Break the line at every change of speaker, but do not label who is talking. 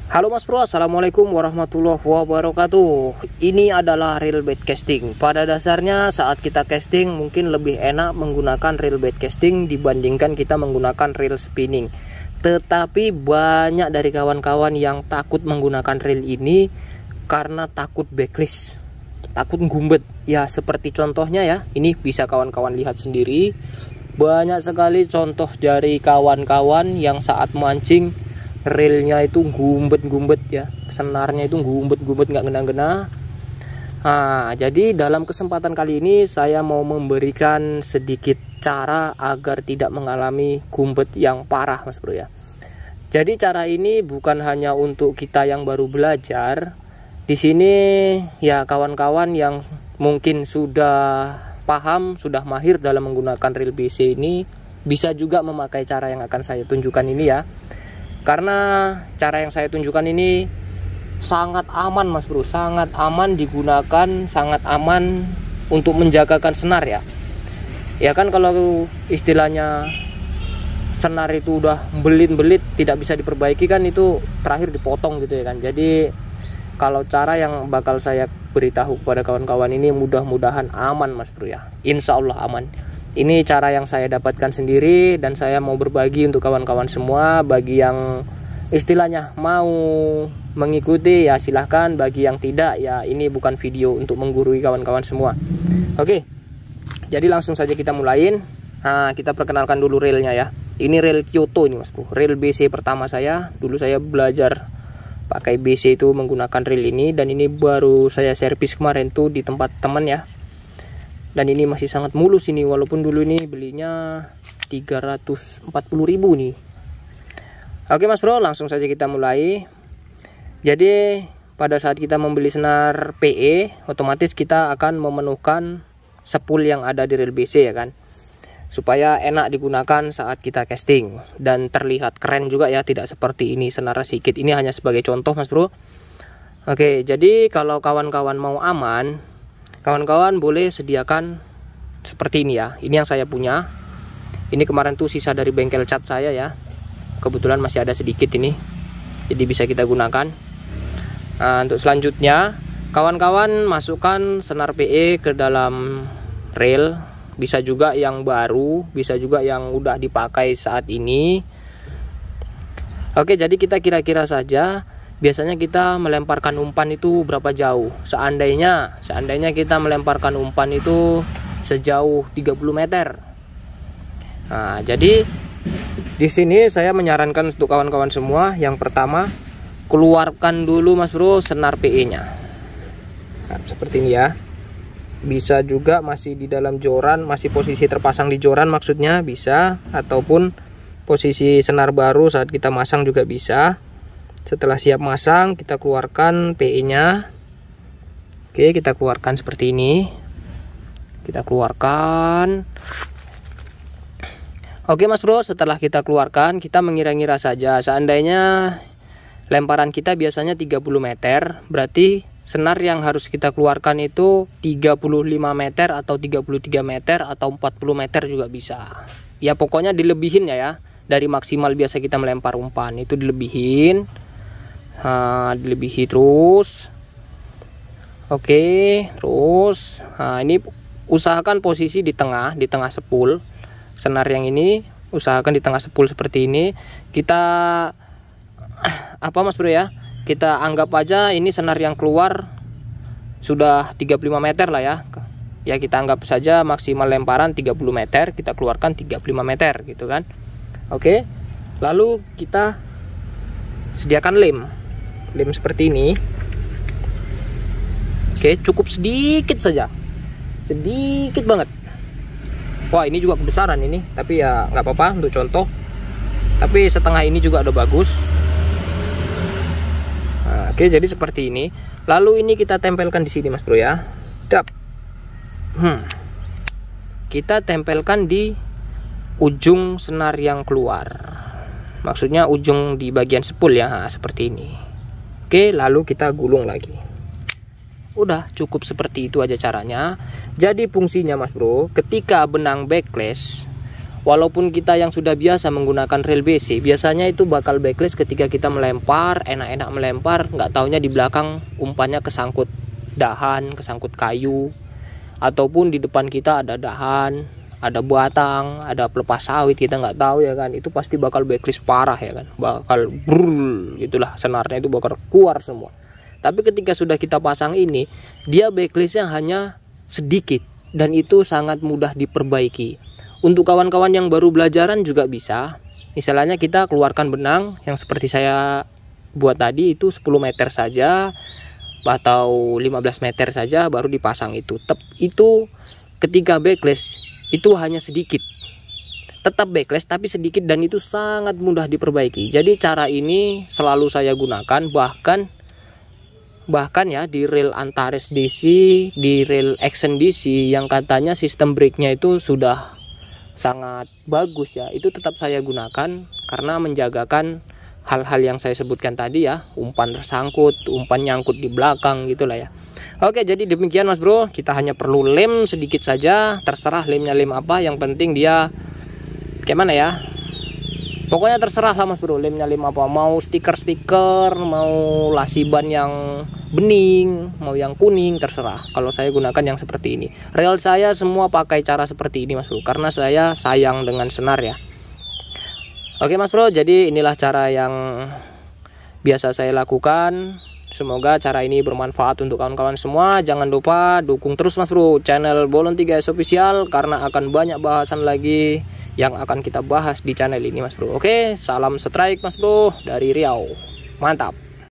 Halo Mas Bro, Assalamualaikum warahmatullahi wabarakatuh. Ini adalah reel bait casting. Pada dasarnya saat kita casting mungkin lebih enak menggunakan reel bait casting dibandingkan kita menggunakan reel spinning. Tetapi banyak dari kawan-kawan yang takut menggunakan reel ini karena takut backlash, takut gumbet. Ya seperti contohnya ya, ini bisa kawan-kawan lihat sendiri. Banyak sekali contoh dari kawan-kawan yang saat mancing reelnya itu gumbet-gumbet ya, senarnya itu gumbet-gumbet nggak ngena-ngena. Nah, jadi dalam kesempatan kali ini saya mau memberikan sedikit cara agar tidak mengalami gumbet yang parah Mas Bro ya. Jadi cara ini bukan hanya untuk kita yang baru belajar. Di sini ya kawan-kawan yang mungkin sudah paham, sudah mahir dalam menggunakan reel BC ini bisa juga memakai cara yang akan saya tunjukkan ini ya. Karena cara yang saya tunjukkan ini sangat aman Mas Bro, sangat aman digunakan, sangat aman untuk menjagakan senar ya. Ya kan kalau istilahnya senar itu udah belit-belit tidak bisa diperbaiki kan, itu terakhir dipotong gitu ya kan. Jadi kalau cara yang bakal saya beritahu kepada kawan-kawan ini mudah-mudahan aman Mas Bro ya, insya Allah aman. Ini cara yang saya dapatkan sendiri dan saya mau berbagi untuk kawan-kawan semua. Bagi yang istilahnya mau mengikuti ya silahkan, bagi yang tidak ya ini bukan video untuk menggurui kawan-kawan semua. Oke, jadi langsung saja kita mulain. Nah, kita perkenalkan dulu reelnya ya. Ini reel Kyoto ini Mas Bro, reel BC pertama saya. Dulu saya belajar pakai BC itu menggunakan reel ini, dan ini baru saya servis kemarin tuh di tempat teman ya. Dan ini masih sangat mulus ini, walaupun dulu ini belinya 340.000 nih. Oke Mas Bro, langsung saja kita mulai. Jadi pada saat kita membeli senar PE, otomatis kita akan memenuhkan spool yang ada di reel BC ya kan, supaya enak digunakan saat kita casting dan terlihat keren juga ya, tidak seperti ini senar sedikit. Ini hanya sebagai contoh Mas Bro. Oke, jadi kalau kawan-kawan mau aman, kawan-kawan boleh sediakan seperti ini ya. Ini yang saya punya. Ini kemarin tuh sisa dari bengkel cat saya ya. Kebetulan masih ada sedikit ini, jadi bisa kita gunakan. Nah, untuk selanjutnya kawan-kawan masukkan senar PE ke dalam reel. Bisa juga yang baru, bisa juga yang udah dipakai saat ini. Oke, jadi kita kira-kira saja. Biasanya kita melemparkan umpan itu berapa jauh? Seandainya kita melemparkan umpan itu sejauh 30 meter. Nah, jadi di sini saya menyarankan untuk kawan-kawan semua, yang pertama keluarkan dulu Mas Bro senar PE-nya. Nah, seperti ini ya. Bisa juga masih di dalam joran, masih posisi terpasang di joran maksudnya bisa, ataupun posisi senar baru saat kita masang juga bisa. Setelah siap masang, kita keluarkan PE-nya. Oke, kita keluarkan seperti ini. Kita keluarkan. Oke Mas Bro, setelah kita keluarkan, kita mengira-ngira saja. Seandainya lemparan kita biasanya 30 meter, berarti senar yang harus kita keluarkan itu 35 meter atau 33 meter atau 40 meter juga bisa. Ya pokoknya dilebihin ya. Dari maksimal biasa kita melempar umpan itu dilebihin. Nah, dilebihi terus. Oke, terus nah ini usahakan posisi di tengah spool senar yang ini, usahakan di tengah spool seperti ini. Kita apa Mas Bro ya, kita anggap aja ini senar yang keluar sudah 35 meter lah ya. Ya kita anggap saja maksimal lemparan 30 meter, kita keluarkan 35 meter gitu kan. Oke, lalu kita sediakan lem seperti ini. Oke, cukup sedikit saja, sedikit banget. Wah, ini juga kebesaran ini, tapi ya nggak apa-apa untuk contoh. Tapi setengah ini juga udah bagus. Nah, oke, jadi seperti ini. Lalu ini kita tempelkan di sini Mas Bro ya. Dap. Kita tempelkan di ujung senar yang keluar. Maksudnya ujung di bagian spool ya, nah, seperti ini. Oke, lalu kita gulung lagi. Udah cukup seperti itu aja caranya. Jadi fungsinya Mas Bro, ketika benang backlash, Walaupun kita yang sudah biasa menggunakan reel BC, biasanya itu bakal backlash ketika kita melempar, enak-enak melempar, nggak taunya di belakang umpannya kesangkut dahan, kesangkut kayu, ataupun di depan kita ada dahan, ada batang, ada pelepas sawit, kita nggak tahu ya kan. Itu pasti bakal backlash parah ya kan, bakal brrrr, gitulah, senarnya itu bakal keluar semua. Tapi ketika sudah kita pasang ini, dia backlashnya hanya sedikit dan itu sangat mudah diperbaiki. Untuk kawan-kawan yang baru belajaran juga bisa. Misalnya kita keluarkan benang yang seperti saya buat tadi, itu 10 meter saja atau 15 meter saja, baru dipasang itu. Itu ketika backlash itu hanya sedikit, tetap backlash tapi sedikit, dan itu sangat mudah diperbaiki. Jadi cara ini selalu saya gunakan, bahkan ya di reel Antares DC, di reel Action DC yang katanya sistem brake-nya itu sudah sangat bagus ya, itu tetap saya gunakan karena menjagakan hal-hal yang saya sebutkan tadi ya, umpan tersangkut, umpan nyangkut di belakang gitulah ya. Oke, jadi demikian Mas Bro, kita hanya perlu lem sedikit saja, terserah lemnya lem apa, yang penting dia gimana ya, pokoknya terserah lah Mas Bro, lemnya lem apa, mau stiker-stiker, mau lasiban yang bening, mau yang kuning, terserah. Kalau saya gunakan yang seperti ini. Reel saya semua pakai cara seperti ini Mas Bro, karena saya sayang dengan senar ya. Oke Mas Bro, jadi inilah cara yang biasa saya lakukan. Semoga cara ini bermanfaat untuk kawan-kawan semua. Jangan lupa dukung terus Mas Bro channel Bolon 3S Official, karena akan banyak bahasan lagi yang akan kita bahas di channel ini Mas Bro. Oke, salam strike Mas Bro dari Riau. Mantap.